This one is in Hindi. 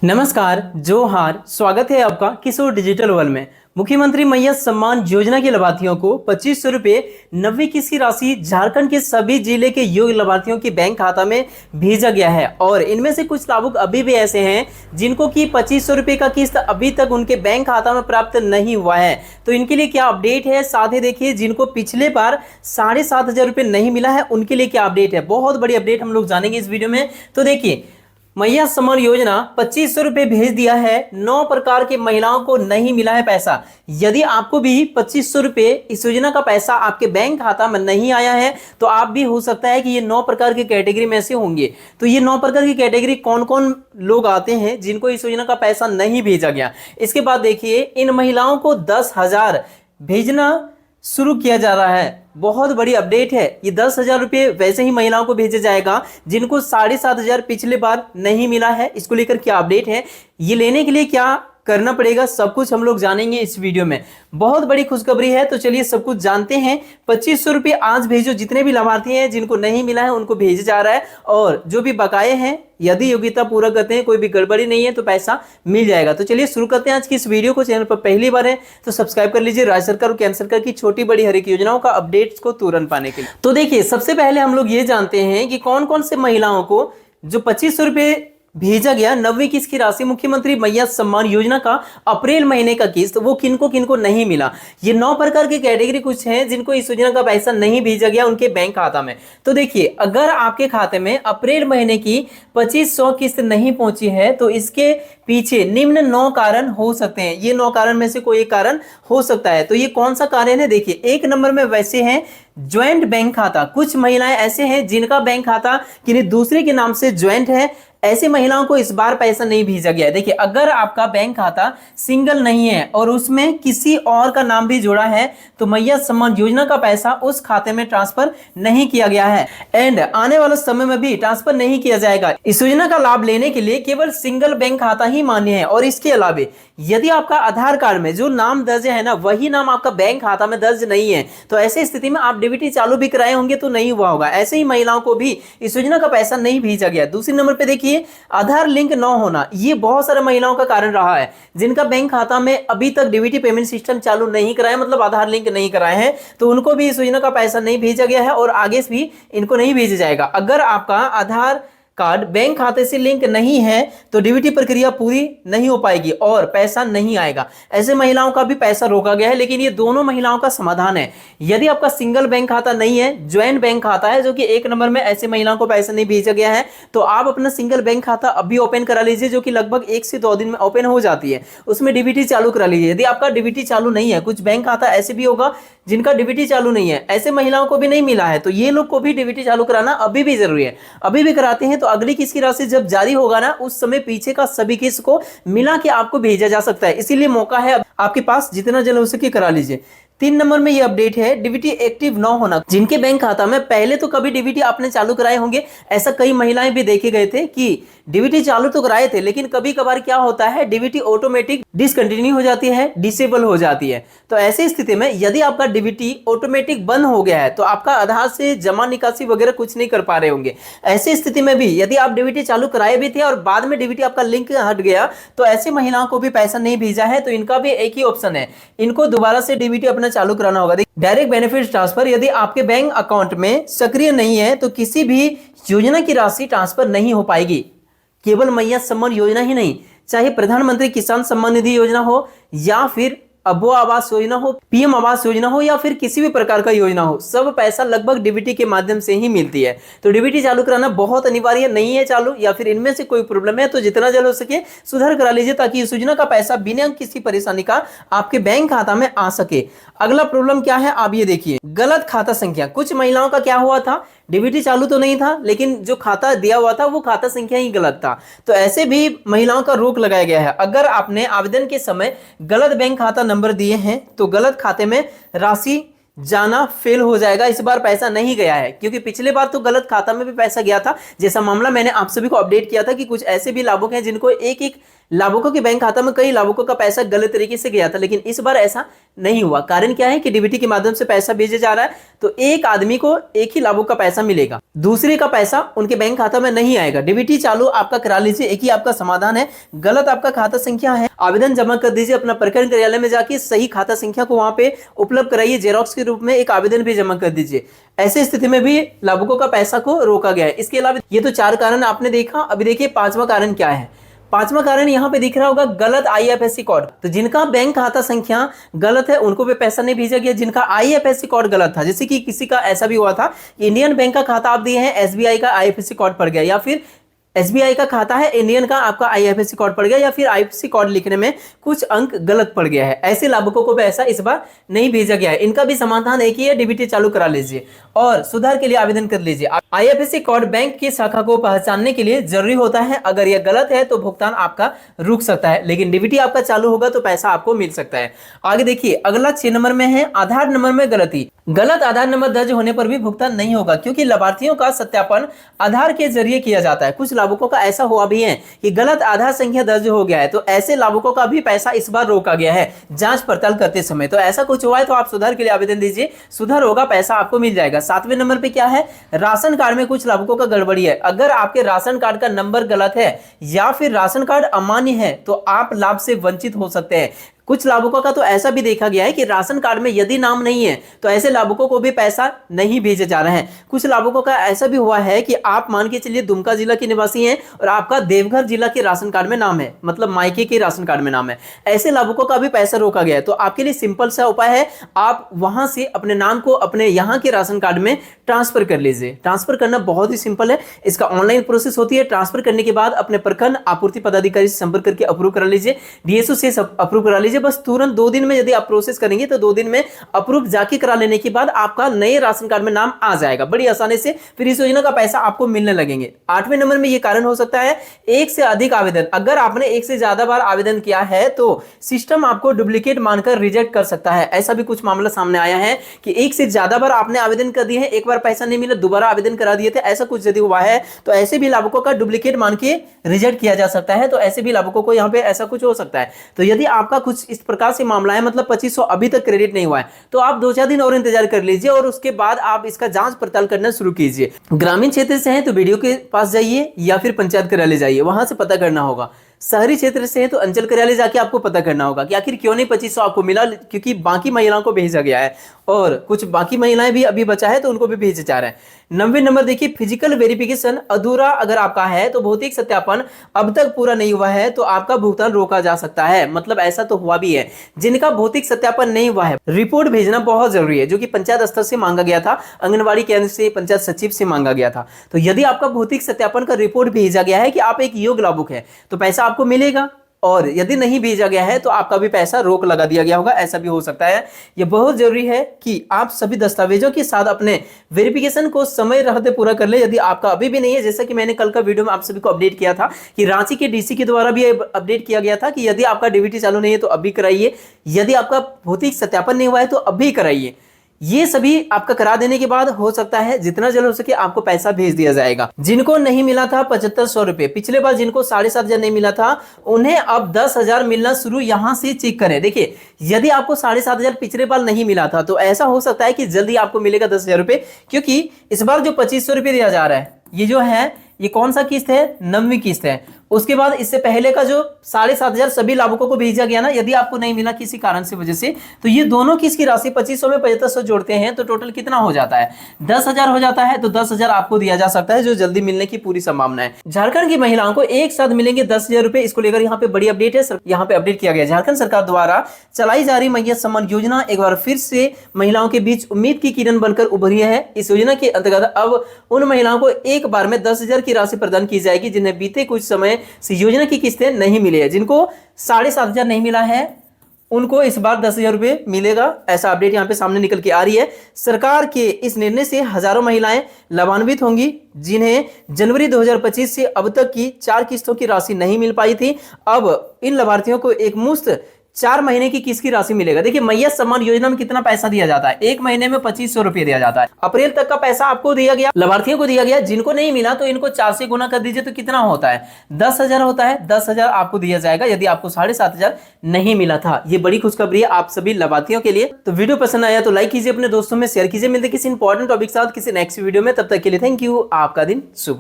नमस्कार, जोहार। स्वागत है आपका किशोर डिजिटल वर्ल्ड में। मुख्यमंत्री मैया सम्मान योजना के लाभार्थियों को 2500 रुपये 90 किस्त की राशि झारखंड के सभी जिले के योग्य लाभार्थियों के बैंक खाता में भेजा गया है। और इनमें से कुछ लाभुक अभी भी ऐसे हैं जिनको कि 2500 रुपये का किस्त अभी तक उनके बैंक खाता में प्राप्त नहीं हुआ है। तो इनके लिए क्या अपडेट है, साथ ही देखिए जिनको पिछले बार 7,500 रुपये नहीं मिला है उनके लिए क्या अपडेट है। बहुत बड़ी अपडेट हम लोग जानेंगे इस वीडियो में। तो देखिए, मैया सम्मान योजना 2500 रुपये भेज दिया है। 9 प्रकार के महिलाओं को नहीं मिला है पैसा। यदि आपको भी 2500 रुपये इस योजना का पैसा आपके बैंक खाता में नहीं आया है तो आप भी हो सकता है कि ये 9 प्रकार की कैटेगरी में से होंगे। तो ये 9 प्रकार की कैटेगरी कौन कौन लोग आते हैं जिनको इस योजना का पैसा नहीं भेजा गया। इसके बाद देखिए, इन महिलाओं को 10,000 भेजना शुरू किया जा रहा है। बहुत बड़ी अपडेट है। ये 10,000 रुपये वैसे ही महिलाओं को भेजा जाएगा जिनको 7,500 पिछले बार नहीं मिला है। इसको लेकर क्या अपडेट है, ये लेने के लिए क्या करना पड़ेगा, सब कुछ हम लोग जानेंगे इस वीडियो में। बहुत बड़ी खुशखबरी है, तो चलिए सब कुछ जानते हैं। 2500 रुपये आज भेजो। जितने भी लाभार्थी हैं जिनको नहीं मिला है उनको भेजा जा रहा है, और जो भी बकाये हैं यदि योग्यता पूरा करते हैं, कोई भी गड़बड़ी नहीं है तो पैसा मिल जाएगा। तो चलिए शुरू करते हैं आज की इस वीडियो को। चैनल पर पहली बार है तो सब्सक्राइब कर लीजिए राज्य सरकार और केंद्र सरकार की छोटी बड़ी हर एक योजनाओं का अपडेट्स को तुरंत पाने के लिए। तो देखिए, सबसे पहले हम लोग ये जानते हैं कि कौन कौन से महिलाओं को जो 2500 रुपये भेजा गया 90 किस्त की राशि मुख्यमंत्री मैया सम्मान योजना का अप्रैल महीने का किस्त, वो किनको किनको नहीं मिला। ये 9 प्रकार की कैटेगरी कुछ हैं जिनको इस योजना का पैसा नहीं भेजा गया उनके बैंक खाता में। तो देखिए, अगर आपके खाते में अप्रैल महीने की 2500 किस्त नहीं पहुंची है तो इसके पीछे निम्न 9 कारण हो सकते हैं। ये 9 कारण में से कोई एक कारण हो सकता है। तो ये कौन सा कारण है, देखिए 1 नंबर में वैसे हैं ज्वाइंट बैंक खाता। कुछ महिलाएं ऐसे हैं जिनका बैंक खाता किसी दूसरे के नाम से ज्वाइंट है। ऐसी महिलाओं को इस बार पैसा नहीं भेजा गया है। देखिए, अगर आपका बैंक खाता सिंगल नहीं है और उसमें किसी और का नाम भी जुड़ा है तो मैया सम्मान योजना का पैसा उस खाते में ट्रांसफर नहीं किया गया है एंड आने वाले समय में भी ट्रांसफर नहीं किया जाएगा। इस योजना का लाभ लेने के लिए केवल सिंगल बैंक खाता ही मान्य है। और इसके अलावा यदि आपका आधार कार्ड में जो नाम दर्ज है ना, वही नाम आपका बैंक खाता में दर्ज नहीं है तो ऐसी स्थिति में आप डीबीटी चालू भी कराए होंगे तो नहीं हुआ होगा। ऐसे ही महिलाओं को भी इस योजना का पैसा नहीं भेजा गया। दूसरे नंबर पे देखिए, आधार लिंक न होना। ये बहुत सारे महिलाओं का कारण रहा है जिनका बैंक खाता में अभी तक डीबीटी पेमेंट सिस्टम चालू नहीं कराया, मतलब आधार लिंक नहीं कराए हैं, तो उनको भी इस योजना का पैसा नहीं भेजा गया है और आगे से भी इनको नहीं भेजा जाएगा। अगर आपका आधार कार्ड बैंक खाते से लिंक नहीं है तो डीबीटी प्रक्रिया पूरी नहीं हो पाएगी और पैसा नहीं आएगा। ऐसे महिलाओं का भी पैसा रोका गया है, लेकिन ये दोनों महिलाओं का समाधान है। यदि आपका सिंगल बैंक खाता नहीं है, ज्वाइंट बैंक खाता है जो कि 1 नंबर में, ऐसे महिलाओं को पैसा नहीं भेजा गया है तो आप अपना सिंगल बैंक खाता अभी ओपन करा लीजिए, जो कि लगभग 1 से 2 दिन में ओपन हो जाती है। उसमें डीबीटी चालू करा लीजिए। यदि आपका डीबीटी चालू नहीं है, कुछ बैंक खाता ऐसे भी होगा जिनका डीबीटी चालू नहीं है, ऐसे महिलाओं को भी नहीं मिला है, तो ये लोग को भी डीबीटी चालू कराना अभी भी जरूरी है। अभी भी कराते हैं तो अगली किस्त की राशि जब जारी होगा ना, उस समय पीछे का सभी किस्त को मिला के आपको भेजा जा सकता है। इसीलिए मौका है आपके पास, जितना जल्द हो सके करा लीजिए। 3 नंबर में ये अपडेट है डीबीटी एक्टिव न होना। जिनके बैंक खाता में पहले तो कभी डीबीटी आपने चालू कराए होंगे, ऐसा कई महिलाएं भी देखे गए थे कि डीबीटी चालू तो कराए थे लेकिन कभी कभार क्या होता है, डीबीटी ऑटोमेटिक डिसकंटिन्यू हो जाती है, डिसेबल हो जाती है। तो ऐसी स्थिति में यदि आपका डीबीटी ऑटोमेटिक बंद हो गया है तो आपका आधार से जमा निकासी वगैरह कुछ नहीं कर पा रहे होंगे। ऐसी स्थिति में भी यदि आप डीबीटी चालू कराए भी थे और बाद में डीबीटी आपका लिंक हट गया तो ऐसी महिलाओं को भी पैसा नहीं भेजा है, तो इनका भी एक ही ऑप्शन है, इनको दोबारा से डीबीटी अपना चालू कराना होगा। डायरेक्ट बेनिफिट ट्रांसफर यदि आपके बैंक अकाउंट में सक्रिय नहीं है तो किसी भी योजना की राशि ट्रांसफर नहीं हो पाएगी। केवल मैया सम्मान योजना ही नहीं, चाहे प्रधानमंत्री किसान सम्मान निधि योजना हो या फिर अबो आवास योजना हो, पीएम आवास योजना हो या फिर किसी भी प्रकार का योजना हो, सब पैसा लगभग डीबीटी के माध्यम से ही मिलती है। तो डीबीटी चालू कराना बहुत अनिवार्य नहीं है चालू, या फिर इनमें से कोई प्रॉब्लम है तो जितना जल्द हो सके सुधार करा लीजिए ताकि इस योजना का पैसा बिना किसी परेशानी का आपके बैंक खाता में आ सके। अगला प्रॉब्लम क्या है, आप ये देखिए, गलत खाता संख्या। कुछ महिलाओं का क्या हुआ था, डीबीटी चालू तो नहीं था लेकिन जो खाता दिया हुआ था वो खाता संख्या ही गलत था। तो ऐसे भी महिलाओं का रोक लगाया गया है। अगर आपने आवेदन के समय गलत बैंक खाता नंबर दिए हैं तो गलत खाते में राशि जाना फेल हो जाएगा। इस बार पैसा नहीं गया है, क्योंकि पिछले बार तो गलत खाता में भी पैसा गया था। जैसा मामला मैंने आप सभी को अपडेट किया था कि कुछ ऐसे भी लाभुक हैं जिनको एक एक लाभुकों के बैंक खाता में कई लाभुकों का पैसा गलत तरीके से गया था, लेकिन इस बार ऐसा नहीं हुआ। कारण क्या है कि डीबीटी के माध्यम से पैसा भेजा जा रहा है, तो एक आदमी को एक ही लाभुक का पैसा मिलेगा, दूसरे का पैसा उनके बैंक खाता में नहीं आएगा। डीबीटी चालू आपका करा लीजिए, एक ही आपका समाधान है। गलत आपका खाता संख्या है, आवेदन जमा कर दीजिए, अपना प्रखंड कार्यालय में जाके सही खाता संख्या को वहां पे उपलब्ध कराइए, जेरॉक्स के रूप में एक आवेदन भी जमा कर दीजिए। ऐसी स्थिति में भी लाभुकों का पैसा को रोका गया है। इसके अलावा ये तो 4 कारण आपने देखा, अभी देखिए 5वां कारण क्या है। 5वां कारण यहां पे दिख रहा होगा, गलत आईएफएससी कोड। तो जिनका बैंक खाता संख्या गलत है उनको भी पैसा नहीं भेजा गया, जिनका आईएफएससी कोड गलत था। जैसे कि किसी का ऐसा भी हुआ था, इंडियन बैंक का खाता आप दिए हैं, एसबीआई का आईएफएससी कोड पड़ गया, या फिर एसबीआई का खाता है, इंडियन का आपका आईएफएससी कोड पड़ गया, या फिर आईएफएससी कोड लिखने में कुछ अंक गलत पड़ गया है। ऐसे लाभुकों को पैसा इस बार नहीं भेजा गया है। इनका भी समाधान एक ही है, डीबीटी चालू करा लीजिए और सुधार के लिए आवेदन कर लीजिए। आईएफएससी कोड बैंक की शाखा को पहचानने के लिए जरूरी होता है। अगर यह गलत है तो भुगतान आपका रुक सकता है, लेकिन डीबीटी आपका चालू होगा तो पैसा आपको मिल सकता है। आगे देखिए, अगला 6 नंबर में है, आधार नंबर में गलती। गलत आधार नंबर दर्ज होने पर भी भुगतान नहीं होगा, क्योंकि लाभार्थियों का सत्यापन आधार के जरिए किया जाता है। कुछ लाभुकों का ऐसा हुआ भी है कि गलत आधार संख्या दर्ज हो गया है, तो ऐसे लाभुकों का भी पैसा इस बार रोका गया है जांच पड़ताल करते समय। तो ऐसा कुछ हुआ है तो आप सुधार के लिए आवेदन दीजिए, सुधार होगा, पैसा आपको मिल जाएगा। 7वें नंबर पे क्या है, राशन कार्ड में कुछ लाभुकों का गड़बड़ी है। अगर आपके राशन कार्ड का नंबर गलत है या फिर राशन कार्ड अमान्य है तो आप लाभ से वंचित हो सकते हैं। कुछ लाभुकों का तो ऐसा भी देखा गया है कि राशन कार्ड में यदि नाम नहीं है तो ऐसे लाभुकों को भी पैसा नहीं भेजे जा रहे हैं। कुछ लाभुकों का ऐसा भी हुआ है कि आप मान के चलिए दुमका जिला के निवासी हैं और आपका देवघर जिला के राशन कार्ड में नाम है, मतलब मायके के राशन कार्ड में नाम है, ऐसे लाभुकों का भी पैसा रोका गया है। तो आपके लिए सिंपल सा उपाय है, आप वहां से अपने नाम को अपने यहाँ के राशन कार्ड में ट्रांसफर कर लीजिए। ट्रांसफर करना बहुत ही सिंपल है, इसका ऑनलाइन प्रोसेस होती है। ट्रांसफर करने के बाद अपने प्रखंड आपूर्ति पदाधिकारी से संपर्क करके अप्रूव करा लीजिए, डीएसओ से अप्रूव करा लीजिए। बस तुरंत 2 दिन में यदि आप प्रोसेस करेंगे तो 2 दिन में अप्रूव जाके करा लेने के बाद आपका नए राशन कार्ड में नाम आ जाएगा बड़ी आसानी से, फिर इस योजना का पैसा आपको मिलने लगेंगे। 8वें नंबर में यह कारण हो सकता है, एक से अधिक आवेदन। अगर आपने एक से ज्यादा बार आवेदन किया है तो सिस्टम आपको डुप्लीकेट मानकर रिजेक्ट कर सकता है। ऐसा भी कुछ मामला सामने आया है कि एक से ज्यादा बार आपने आवेदन कर दिए हैं, एक बार पैसा नहीं मिला, दोबारा आवेदन करा दिए थे, ऐसा कुछ यदि हुआ है तो ऐसे भी लाभुकों का डुप्लीकेट मान के रिजेक्ट किया जा सकता है। तो ऐसे भी लाभुकों को यहाँ पे ऐसा कुछ हो सकता है। तो यदि आपका कुछ इस प्रकार से मामला है, मतलब 2500 अभी तक क्रेडिट नहीं हुआ है, तो आप 2-4 दिन और इंतजार कर लीजिए और उसके बाद आप इसका जांच पड़ताल करना शुरू कीजिए। ग्रामीण क्षेत्र से हैं तो वीडियो के पास जाइए या फिर पंचायत कार्यालय जाइए, वहां से पता करना होगा। शहरी क्षेत्र से है तो अंचल कार्यालय जाके आपको पता करना होगा कि आखिर क्यों नहीं 2500 आपको मिला, क्योंकि बाकी महिलाओं को भेजा गया है और कुछ बाकी महिलाएं भी अभी बचा है तो उनको भी भेजे जा रहे हैं। 90 नंबर देखिए, फिजिकल वेरिफिकेशन अधूरा अगर आपका है तो भौतिक सत्यापन अब तक पूरा नहीं हुआ है तो आपका भुगतान रोका जा सकता है। मतलब ऐसा तो हुआ भी है, जिनका भौतिक सत्यापन नहीं हुआ है रिपोर्ट भेजना बहुत जरूरी है, जो कि पंचायत स्तर से मांगा गया था, आंगनबाड़ी केंद्र से, पंचायत सचिव से मांगा गया था। तो यदि आपका भौतिक सत्यापन का रिपोर्ट भेजा गया है कि आप एक योग्य लाभुक है तो पैसा आपको मिलेगा, और यदि नहीं भेजा गया है तो आपका भी पैसा रोक लगा दिया गया होगा, ऐसा भी हो सकता है। यह बहुत जरूरी है कि आप सभी दस्तावेजों के साथ अपने वेरिफिकेशन को समय रहते पूरा कर ले। यदि आपका अभी भी नहीं है, जैसा कि मैंने कल का वीडियो में आप सभी को अपडेट किया था कि रांची के डीसी के द्वारा भी अपडेट किया गया था कि यदि आपका डीबीटी चालू नहीं है तो अभी कराइए, यदि आपका भौतिक सत्यापन नहीं हुआ है तो अभी कराइए। ये सभी आपका करा देने के बाद हो सकता है जितना जल्द हो सके आपको पैसा भेज दिया जाएगा। जिनको नहीं मिला था 7500 रुपए, पिछले बार जिनको 7500 नहीं मिला था उन्हें अब 10,000 मिलना शुरू यहां से चेक करें। देखिए, यदि आपको 7500 पिछले बार नहीं मिला था तो ऐसा हो सकता है कि जल्दी आपको मिलेगा 10,000 रुपए, क्योंकि इस बार जो 2500 रुपए दिया जा रहा है ये जो है ये कौन सा किस्त है, 9वीं किस्त है। उसके बाद इससे पहले का जो 7500 सभी लाभुकों को भेजा गया ना, यदि आपको नहीं मिला किसी कारण से वजह से, तो ये दोनों किस्त की राशि 2500 में 7500 जोड़ते हैं तो टोटल कितना हो जाता है, 10,000 हो जाता है। तो 10,000 आपको दिया जा सकता है, जो जल्दी मिलने की पूरी संभावना है। झारखंड की महिलाओं को एक साथ मिलेंगे 10,000 रुपए, इसको लेकर यहाँ पे बड़ी अपडेट है, यहाँ पे अपडेट किया गया। झारखंड सरकार द्वारा चलाई जा रही मैया सम्मान योजना एक बार फिर से महिलाओं के बीच उम्मीद की किरण बनकर उभरी है। इस योजना के अंतर्गत अब उन महिलाओं को एक बार में 10,000 की राशि प्रदान की जाएगी जिन्हें बीते कुछ समय से योजना की किस्तें नहीं मिली है। जिनको 7500 नहीं मिला है उनको इस बार 10,000 रुपए मिलेगा, ऐसा अपडेट यहां पे सामने निकल के आ रही है। सरकार के इस निर्णय से हजारों महिलाएं लाभान्वित होंगी जिन्हें जनवरी 2025 से अब तक की 4 किस्तों की राशि नहीं मिल पाई थी। अब इन लाभार्थियों को एक मुश्त 4 महीने की किस्त की राशि मिलेगा। देखिए मैया सम्मान योजना में कितना पैसा दिया जाता है, एक महीने में 2500 रुपये दिया जाता है। अप्रैल तक का पैसा आपको दिया गया, लाभार्थियों को दिया गया। जिनको नहीं मिला तो इनको 4 से गुना कर दीजिए तो कितना होता है, 10,000 होता है। 10,000 आपको दिया जाएगा यदि आपको 7,500 नहीं मिला था। ये बड़ी खुशखबरी है आप सभी लाभार्थियों के लिए। तो वीडियो पसंद आया तो लाइक कीजिए, अपने दोस्तों में शेयर कीजिए। मिलते किसी इंपॉर्टेंट टॉपिक के साथ किसी नेक्स्ट वीडियो में, तब तक के लिए थैंक यू। आपका दिन शुभ।